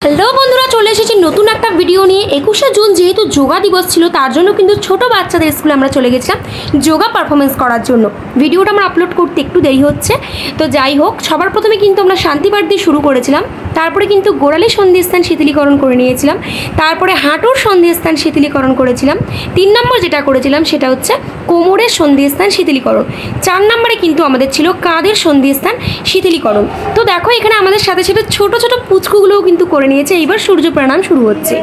Hello বন্ধুরা, চলে এসেছি নতুন একটা ভিডিও নিয়ে। 21শে জুন যেহেতু যোগা দিবস ছিল, তার জন্য কিন্তু ছোট বাচ্চাদের স্কুলে আমরা চলে গেছিলাম যোগা পারফরমেন্স করার জন্য। ভিডিওটা আমরা আপলোড করতে একটু দেরি হচ্ছে, তো যাই হোক, সবার প্রথমে কিন্তু আমরা শান্তিপাঠ দিয়ে শুরু করেছিলাম। তারপরে কিন্তু গোড়ালি সন্ধিস্থান শিথিলীকরণ করে নিয়েছিলাম। তারপরে হাঁটুর সন্ধিস্থান শিথিলীকরণ করেছিলাম। 3 নম্বর যেটা করেছিলাম সেটা হচ্ছে কোমরের সন্ধিস্থান শিথিলীকরণ। 4 নম্বরে কিন্তু আমাদের ছিল কাঁধের সন্ধিস্থান শিথিলীকরণ। তো দেখো, এখানে আমাদের সাথে সাথে ছোট ছোট পুচকুগুলোও কিন্তু করে নিয়েছে। এইবার সূর্য প্রণাম শুরু হচ্ছে।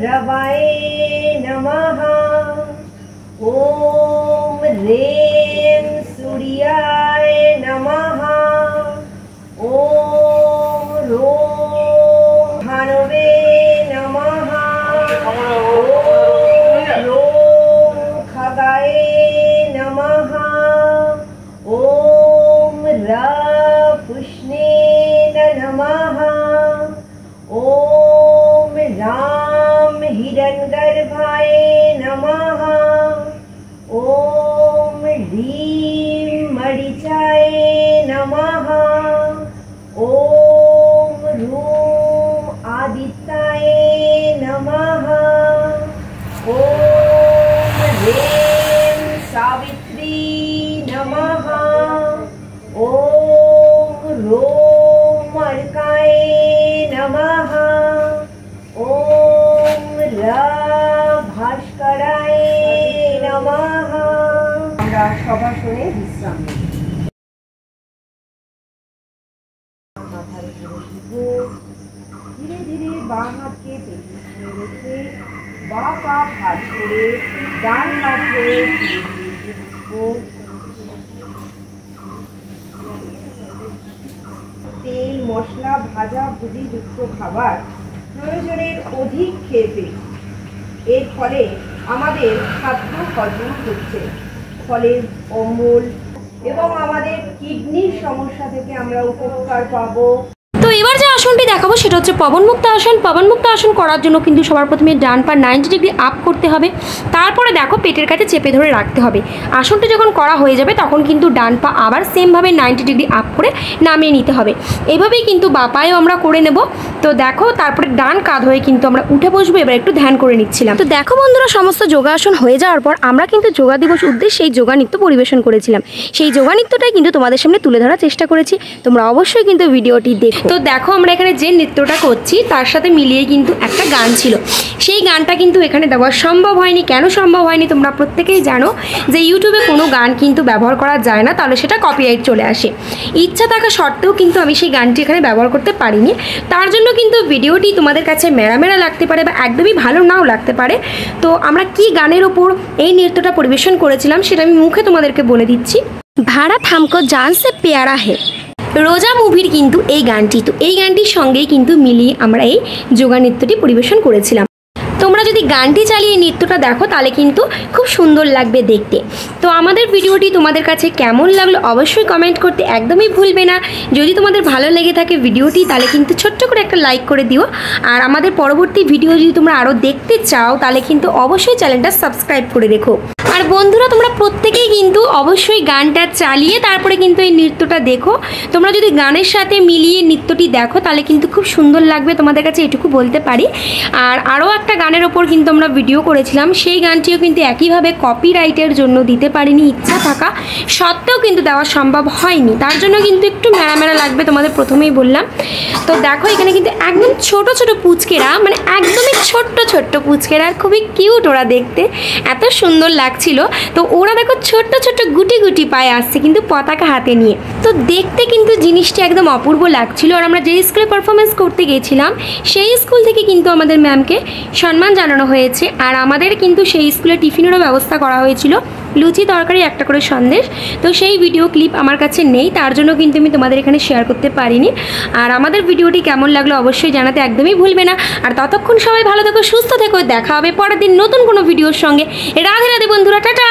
रवाय नमः। ओम रें सूर्याय नमः। ओम रों भानुवे नमः। ओम रों खगाय नमः। ओम पुष्णे नमः। ओम राम हिरण्यगर्भाय नमः। ओम ह्रीं मरीचाय नमः। ओम रूं आदित्याय नमः। ओम रें सावित्री नमः। ओम रों अर्काय नमः। ओम भास्कराय नमः। আমরা সবাসনে বিশ্রাম নেব। মাথার উপরে বসব। ধীরে ধীরে বাঁ হাতকে পেছনে রেখে বাঁ পা ভাঁজ করে ডান কাঁধে তেল মশলা ভাজা ভুজি যুক্ত খাবার প্রয়োজনের অধিক খেয়ে ফেলি। এর ফলে আমাদের খাদ্য হজম হচ্ছে, ফলে অম্বল এবং আমাদের কিডনির সমস্যা থেকে আমরা উপকার পাবো। তো এবার যে আসনটি দেখাবো সেটা হচ্ছে পবনমুক্ত আসন। পবনমুক্ত আসন করার জন্য কিন্তু সবার প্রথমে ডান পা 90 ডিগ্রি আপ করতে হবে। তারপরে দেখো, পেটের কাছে চেপে ধরে রাখতে হবে। আসনটি যখন করা হয়ে যাবে তখন কিন্তু ডান পা আবার সেমভাবে 90 ডিগ্রি আপ করে নামিয়ে নিতে হবে। এইভাবেই কিন্তু বাঁ পায়েও আমরা করে নেব। তো দেখো, তারপরে ডান কাঁধ হয়ে কিন্তু আমরা উঠে বসবো। এবার একটু ধ্যান করে নিচ্ছিলাম। তো দেখো বন্ধুরা, সমস্ত যোগাসন হয়ে যাওয়ার পর আমরা কিন্তু যোগা দিবস উদ্দেশ্যে সেই যোগা নৃত্য পরিবেশন করেছিলাম। সেই যোগা নৃত্যটাই কিন্তু তোমাদের সামনে তুলে ধরার চেষ্টা করেছি। তোমরা অবশ্যই কিন্তু ভিডিওটি দেখো। তো দেখো, আমরা এখানে যে নৃত্যটা করছি তার সাথে মিলিয়ে কিন্তু একটা গান ছিল। সেই গানটা কিন্তু এখানে দেওয়া সম্ভব হয়নি। কেন সম্ভব হয়নি তোমরা প্রত্যেকেই জানো যে ইউটিউবে কোনো গান কিন্তু ব্যবহার করা যায় না, তাহলে সেটা কপিরাইট চলে আসে। ইচ্ছা থাকা সত্ত্বেও কিন্তু আমি সেই গানটি এখানে ব্যবহার করতে পারিনি। তার জন্য কিন্তু ভিডিওটি তোমাদের কাছে মেরা মেরা লাগতে পারে বা একদমই ভালো নাও লাগতে পারে। তো আমরা কি গানের ওপর এই নৃত্যটা পরিবেশন করেছিলাম সেটা আমি মুখে তোমাদেরকে বলে দিচ্ছি। ভাড়া থামকো জান সে প্যারা হে, রোজা মুভির কিন্তু এই গানটি। তো এই গানটির সঙ্গেই কিন্তু মিলিয়ে আমরা এই যোগা নৃত্যটি পরিবেশন করেছিলাম। তোমরা যদি গানটি চালিয়ে নৃত্যটা দেখো তাহলে কিন্তু খুব সুন্দর লাগবে দেখতে। তো আমাদের ভিডিওটি তোমাদের কাছে কেমন লাগলো অবশ্যই কমেন্ট করতে একদমই ভুলবে না। যদি তোমাদের ভালো লেগে থাকে ভিডিওটি তাহলে কিন্তু ছোট্ট করে একটা লাইক করে দিও। আর আমাদের পরবর্তী ভিডিও যদি তোমরা আরও দেখতে চাও তাহলে কিন্তু অবশ্যই চ্যানেলটা সাবস্ক্রাইব করে রেখো। আর বন্ধুরা, তোমরা প্রত্যেকেই কিন্তু অবশ্যই গানটা চালিয়ে তারপরে কিন্তু এই নৃত্যটা দেখো। তোমরা যদি গানের সাথে মিলিয়ে নৃত্যটি দেখো তাহলে কিন্তু খুব সুন্দর লাগবে, তোমাদের কাছে এটুকু বলতে পারি। আর আরও একটা গানের ওপর কিন্তু আমরা ভিডিও করেছিলাম, সেই গানটিও কিন্তু একইভাবে কপিরাইটের জন্য দিতে পারিনি। ইচ্ছা থাকা সত্ত্বেও কিন্তু দেওয়া সম্ভব হয়নি, তার জন্য কিন্তু একটু মেরা মেরা লাগবে, তোমাদের প্রথমেই বললাম। তো দেখো, এখানে কিন্তু একদম ছোট ছোট পুচকেরা, মানে একদমই ছোট্ট ছোট্ট পুচকেরা, খুবই কিউট ওরা দেখতে, এত সুন্দর লাগছিল। তো ওরা দেখো ছোট্ট ছোট্ট গুটি গুটি পায়ে আসছে কিন্তু পতাকা হাতে নিয়ে। তো দেখতে কিন্তু জিনিসটি একদম অপূর্ব লাগছিল। আর আমরা যে স্কুলে পারফরমেন্স করতে গিয়েছিলাম সেই স্কুল থেকে কিন্তু আমাদের ম্যামকে সম্মান জানানো হয়েছে। আর আমাদের কিন্তু সেই স্কুলে টিফিনেরও ব্যবস্থা করা হয়েছিল। লুচি তরকারি, একটা করে সন্দেশ। তো সেই ভিডিও ক্লিপ আমার কাছে নেই, তার জন্য কিন্তু আমি তোমাদের এখানে শেয়ার করতে পারিনি। আর আমাদের ভিডিওটি কেমন লাগলো অবশ্যই জানাতে একদমই ভুলবে না। আর ততক্ষণ সবাই ভালো থেকো, সুস্থ থেকো, দেখা হবে পরের দিন নতুন কোনো ভিডিওর সঙ্গে। রাধে রাধে বন্ধুরা, টাটা।